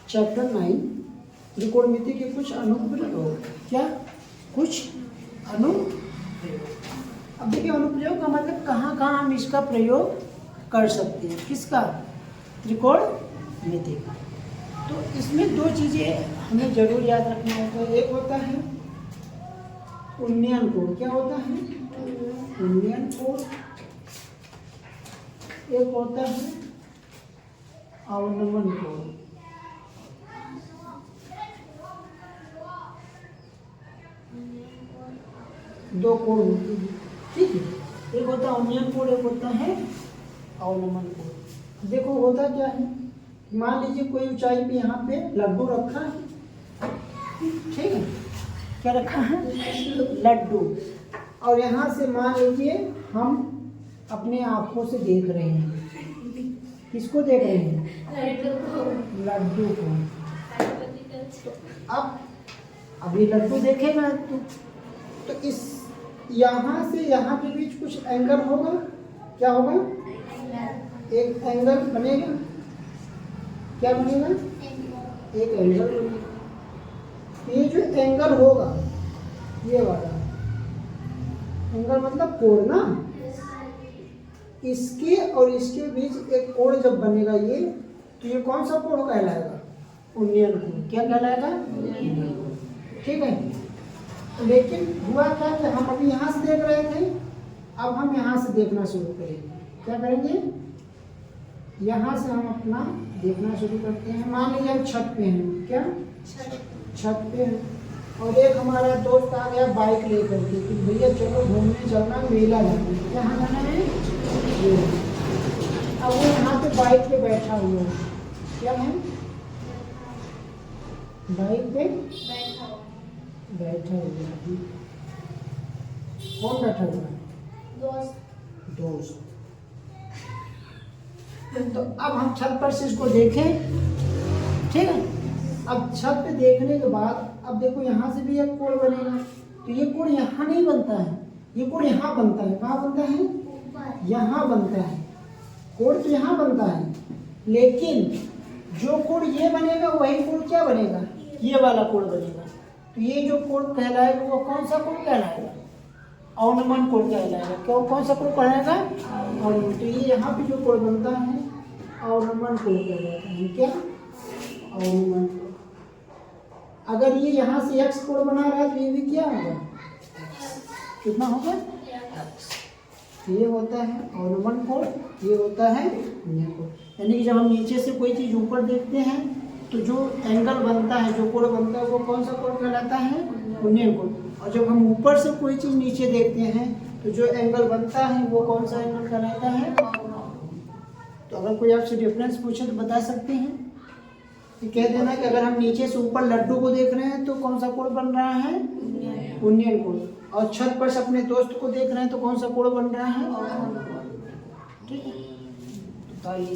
Chapter 9 त्रिकोणमिति के कुछ अनुप्रयोग। क्या कुछ अनुप्रयोग? अब देखिए अनुप्रयोग का मतलब कहाँ कहाँ हम इसका प्रयोग कर सकते हैं। किसका? त्रिकोणमिति का। तो इसमें दो चीज़ें हमें जरूर याद रखना होता है। एक होता है उन्नयन कोण। क्या होता है? उन्नयन कोण। एक होता है अवनमन कोण। दो कोण होते हैं, ठीक है। एक होता है उन्नयन कोण, एक होता है अवनमन कोण। देखो होता क्या है, मान लीजिए कोई ऊंचाई पे यहाँ पे लड्डू रखा है, ठीक है। क्या रखा है? लड्डू। और यहाँ से मान लीजिए हम अपने आंखों से देख रहे हैं। किसको देख रहे हैं? लड्डू को। तो अब ये लड्डू देखेगा तो इस यहाँ से यहाँ के बीच कुछ एंगल होगा। क्या होगा? एक एंगल बनेगा। क्या बनेगा? एक एंगल बनेगा। ये जो एंगल होगा, ये वाला एंगल मतलब कोण ना, इसके और इसके बीच एक कोण जब बनेगा ये, तो ये कौन सा कोण कहलाएगा? उन्नयन कोण। क्या कहलाएगा? ठीक है। लेकिन हुआ क्या कि हम अभी यहाँ से देख रहे थे, अब हम यहाँ से देखना शुरू करेंगे। क्या करेंगे? यहाँ से हम अपना देखना शुरू करते हैं। मान लीजिए हम छत पे हैं। क्या? छत पे हैं और एक हमारा दोस्त आ गया बाइक लेकर के कि भैया चलो घूमने चलना, मेला जाना है। कहाँ जाना है? अब वो यहाँ पे बाइक पे बैठा हुआ है। क्या है? बाइक पे बैठा हुआ है। कौन बैठा हुआ है? दोस्त। तो अब हम छत पर से इसको देखें, ठीक है। अब छत पे देखने के बाद अब देखो यहाँ से भी एक कोण बनेगा। तो ये कोण यहाँ नहीं बनता है, ये कोण यहाँ बनता है। कहाँ बनता है? यहाँ बनता है। कोण तो यहाँ बनता है, लेकिन जो कोण ये बनेगा वही कोण क्या बनेगा? ये वाला कोण बनेगा। तो ये जो कोण कहलाएगा वो कौन सा कोण कहलाएगा? अवनमन कोण कहलाएगा। क्यों? कौन सा कोण कहलाएगा? अवनमन। तो ये यहाँ पे जो कोण बनता है अवनमन कोण कहलाता है। क्या? अवनमन कोण। अगर ये यहाँ से x कोण बना रहा है तो ये भी क्या होगा? कितना होगा? ये होता है अवनमन कोण, ये होता है उन्नयन कोण। यानी कि जब हम नीचे से कोई चीज़ ऊपर देखते हैं तो जो एंगल बनता है, जो कोण बनता है वो कौन सा कोण कहलाता है? उन्नयन कोण। और जब हम ऊपर से कोई चीज़ नीचे देखते हैं तो जो एंगल बनता है वो कौन सा एंगल कहलाता है? तो अगर कोई आपसे डिफरेंस पूछे तो बता सकते हैं कि कह देना कि अगर हम नीचे से ऊपर लड्डू को देख रहे हैं तो कौन सा कोण बन रहा है? उन्नयन कोण। और छत पर से अपने दोस्त को देख रहे हैं तो कौन सा कोण बन रहा है? ठीक है। तो ये